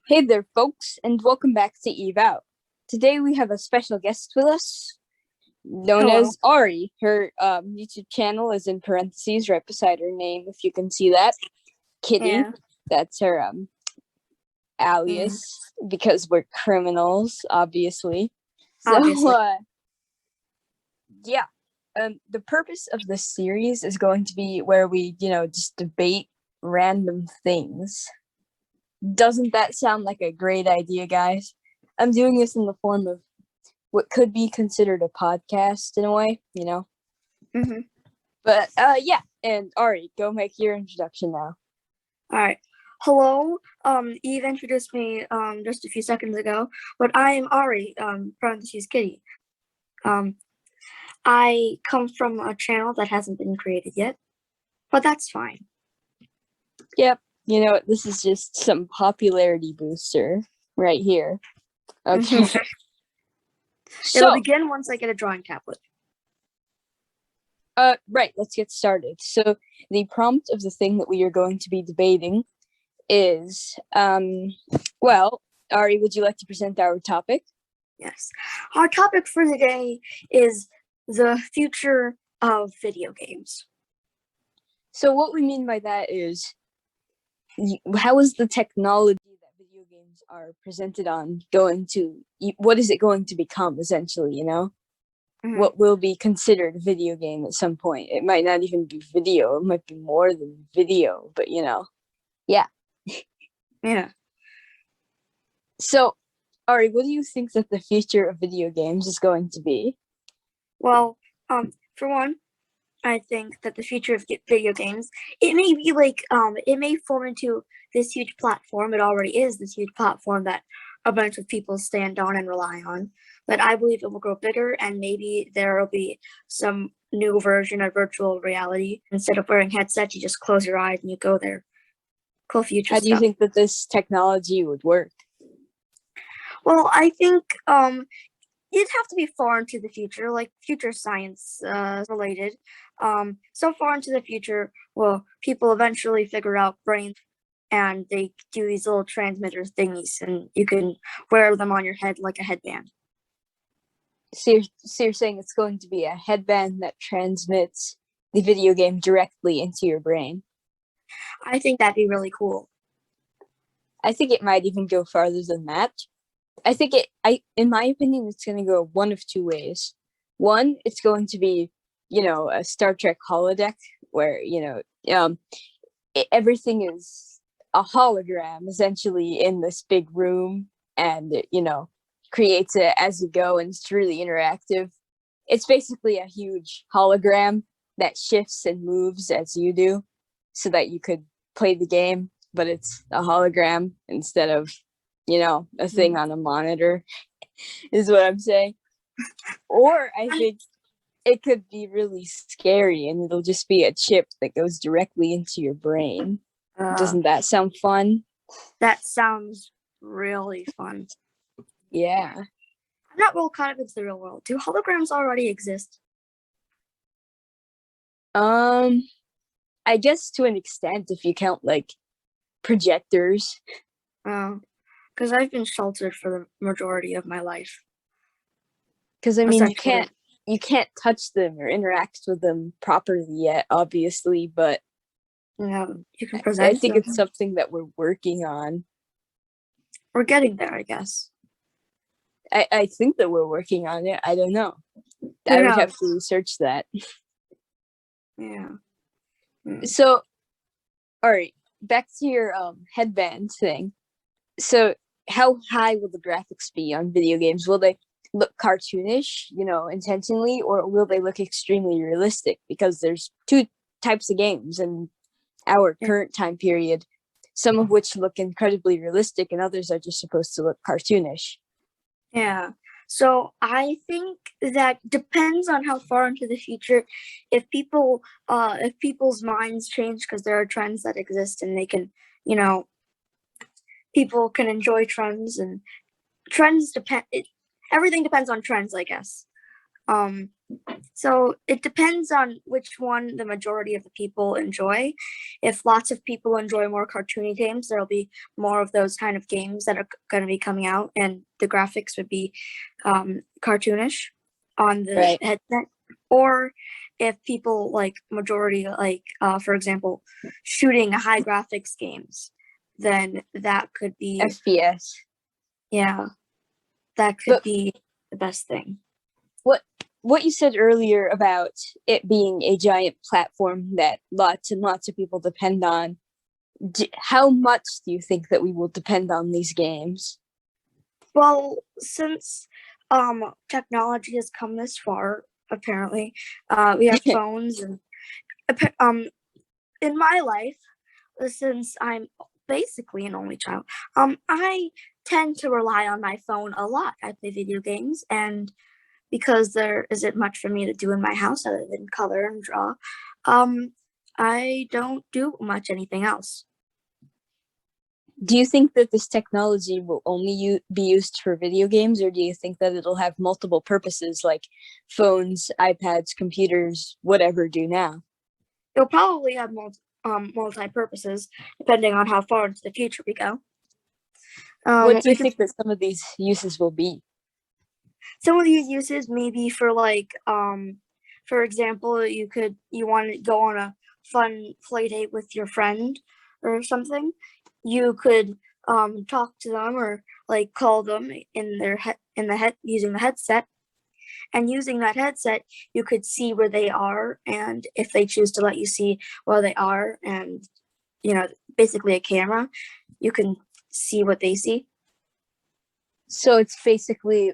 Hey there, folks, and welcome back to Eve Out. Today we have a special guest with us, known Hello. as Ari. Her YouTube channel is in parentheses right beside her name, if you can see that. Kitty, Yeah. that's her alias, because we're criminals, obviously. So, Obviously. yeah. The purpose of this series is going to be where we, just debate random things. Doesn't that sound like a great idea, guys? I'm doing this in the form of what could be considered a podcast in a way, Mm-hmm. But yeah, and Ari, go make your introduction now. All right. Hello. Eve introduced me just a few seconds ago, but I am Ari. Parentheses Kitty. I come from a channel that hasn't been created yet, but that's fine. Yep. You know what? This is just some popularity booster right here. Okay. It'll So, begin once I get a drawing tablet. right, let's get started. So, the prompt of the thing that we are going to be debating is, well, Ari, would you like to present our topic? Yes. Our topic for the day is the future of video games. So, what we mean by that is, how is the technology that video games are presented on going to, what is it going to become, essentially, Mm-hmm. What will be considered a video game at some point? It might not even be video, it might be more than video, but yeah. Yeah. So, Ari, what do you think that the future of video games is going to be? Well, for one, I think that the future of video games, it may be like, it may form into this huge platform. It already is this huge platform that a bunch of people stand on and rely on. But I believe it will grow bigger, and maybe there will be some new version of virtual reality. Instead of wearing headsets, you just close your eyes and you go there. Cool future How do you stuff. think that this technology would work? Well, I think it'd have to be far into the future, like future science related. So far into the future, well, people eventually figure out brains, and they do these little transmitter thingies, and you can wear them on your head like a headband. So you're saying it's going to be a headband that transmits the video game directly into your brain? I think that'd be really cool. I think it might even go farther than that. I think in my opinion, it's going to go one of two ways. One, it's going to be, a Star Trek holodeck where, everything is a hologram essentially in this big room, and, creates it as you go, and it's really interactive. It's basically a huge hologram that shifts and moves as you do so that you could play the game, but it's a hologram instead of a thing on a monitor, is what I'm saying. Or I think it could be really scary, and it'll just be a chip that goes directly into your brain. Doesn't that sound fun? That sounds really fun. Yeah. I'm not real caught up into the real world. Do holograms already exist? I guess to an extent, if you count like projectors. Because I've been sheltered for the majority of my life. Because I mean, you can't touch them or interact with them properly yet, obviously, but you can present. I think it's something that we're working on. We're getting there, I guess. I think that we're working on it. I don't know. I would have to research that. Yeah. So, all right, back to your headband thing. So, how high will the graphics be on video games? Will they look cartoonish, intentionally, or will they look extremely realistic? Because there's two types of games in our current time period, some of which look incredibly realistic, and others are just supposed to look cartoonish. Yeah. So I think that depends on how far into the future. If people's minds change, because there are trends that exist, and they can, people can enjoy trends, and trends depend. Everything depends on trends, I guess. So it depends on which one the majority of the people enjoy. If lots of people enjoy more cartoony games, there'll be more of those kind of games that are going to be coming out, and the graphics would be cartoonish on the Right. headset. Or if people like majority, like for example, shooting high graphics games, then that could be, FPS. yeah, that could But be the best thing. what you said earlier about it being a giant platform that lots and lots of people depend on, how much do you think that we will depend on these games? Well, since technology has come this far, apparently, we have phones, and in my life, since I'm basically an only child, I tend to rely on my phone a lot. I play video games, and because there isn't much for me to do in my house other than color and draw, I don't do much anything else. Do you think that this technology will only be used for video games, or do you think that it'll have multiple purposes like phones, iPads, computers, whatever do now? It'll probably have multi-purposes, depending on how far into the future we go. What do you think that some of these uses will be? Some of these uses maybe for like, for example, you want to go on a fun play date with your friend or something. You could talk to them or like call them in using the headset. And using that headset, you could see where they are, and if they choose to let you see where they are, and basically a camera, you can see what they see. So it's basically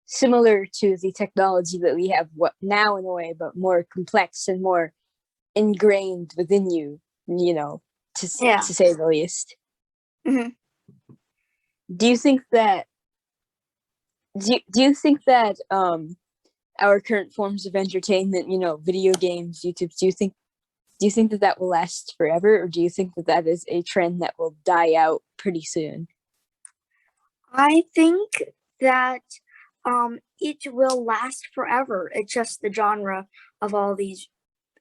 similar to the technology that we have now in a way, but more complex and more ingrained within you, to say the least. Mm-hmm. Do you think that our current forms of entertainment, video games, YouTube, do you think that will last forever, or do you think that is a trend that will die out pretty soon? I think that it will last forever. It's just the genre of all these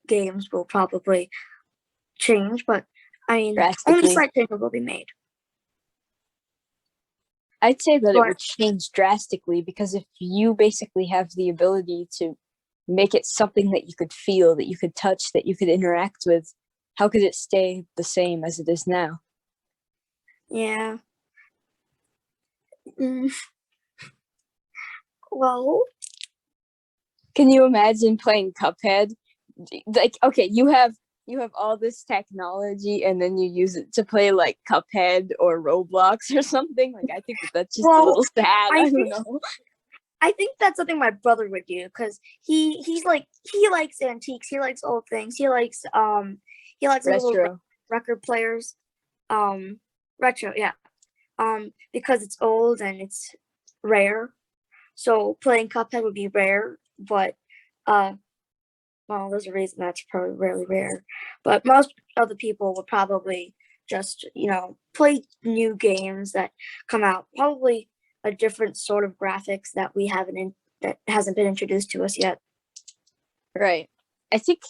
games will probably change, but I mean, only slight changes will be made. I'd say that it would change drastically, because if you basically have the ability to make it something that you could feel, that you could touch, that you could interact with, how could it stay the same as it is now? Yeah. Well, can you imagine playing Cuphead? Like, okay, you have all this technology, and then you use it to play like Cuphead or Roblox or something. Like, I think that's just a little sad. I don't know. I think that's something my brother would do, because he likes antiques, he likes old things, he likes retro record players, retro, yeah, because it's old and it's rare. So playing Cuphead would be rare, but well, there's a reason that's probably really rare. But most other people would probably just play new games that come out, probably a different sort of graphics that that hasn't been introduced to us yet. Right. I think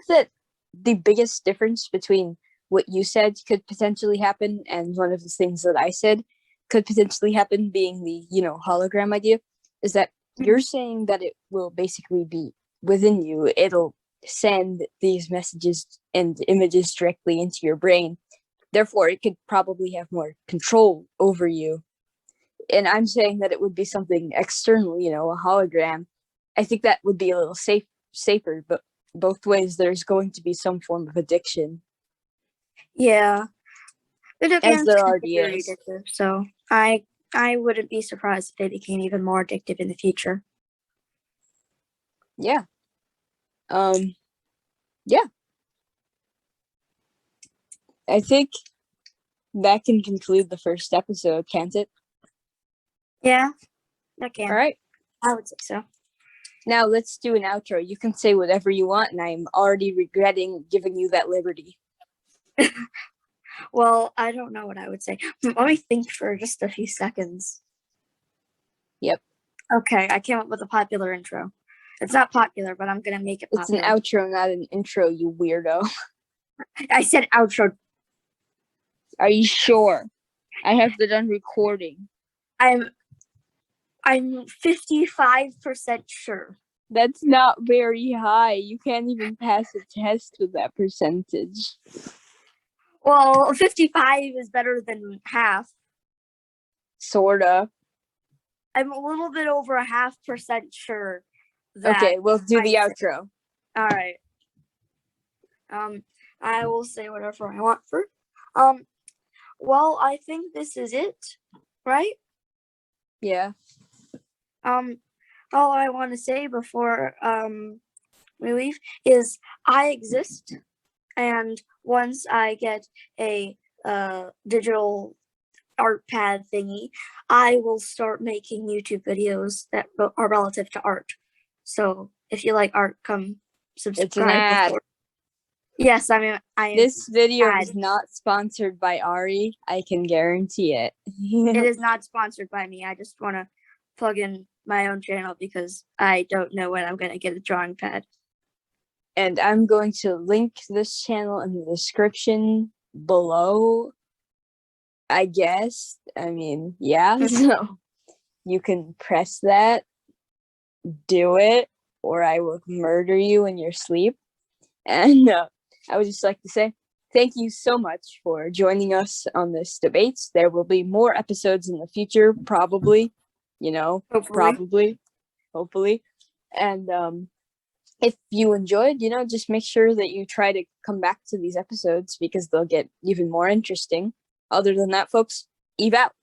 that the biggest difference between what you said could potentially happen and one of the things that I said could potentially happen, being the hologram idea, is that you're saying that it will basically be within you. It'll send these messages and images directly into your brain. Therefore, it could probably have more control over you. And I'm saying that it would be something external, a hologram. I think that would be a little safer, but both ways there's going to be some form of addiction. Yeah. As there already is. Addictive, so I wouldn't be surprised if they became even more addictive in the future. Yeah. Yeah. I think that can conclude the first episode, can't it? Yeah, that can. All right. I would say so. Now let's do an outro. You can say whatever you want, and I'm already regretting giving you that liberty. Well, I don't know what I would say. Let me think for just a few seconds. Yep. Okay, I came up with a popular intro. It's not popular, but I'm gonna make it It's an popular. outro, not an intro, you weirdo. I said outro. Are you sure? I have it on recording. I'm 55% sure. That's not very high. You can't even pass a test with that percentage. Well, 55 is better than half. Sorta. I'm a little bit over 0.5% sure that. Okay, we'll do the outro. All right. I will say whatever I want for. Well, I think this is it, right? Yeah. All I want to say before we leave is I exist, and once I get a digital art pad thingy, I will start making YouTube videos that are relative to art. So if you like art, come subscribe. It's an ad. Yes, I mean, this video is not sponsored by Ari. I can guarantee it. It is not sponsored by me. I just want to plug in my own channel because I don't know when I'm going to get a drawing pad. And I'm going to link this channel in the description below, I guess. I mean, yeah. So you can press that, do it, or I will murder you in your sleep. And I would just like to say thank you so much for joining us on this debate. There will be more episodes in the future, probably, hopefully. And if you enjoyed, just make sure that you try to come back to these episodes because they'll get even more interesting. Other than that, folks, Eve out.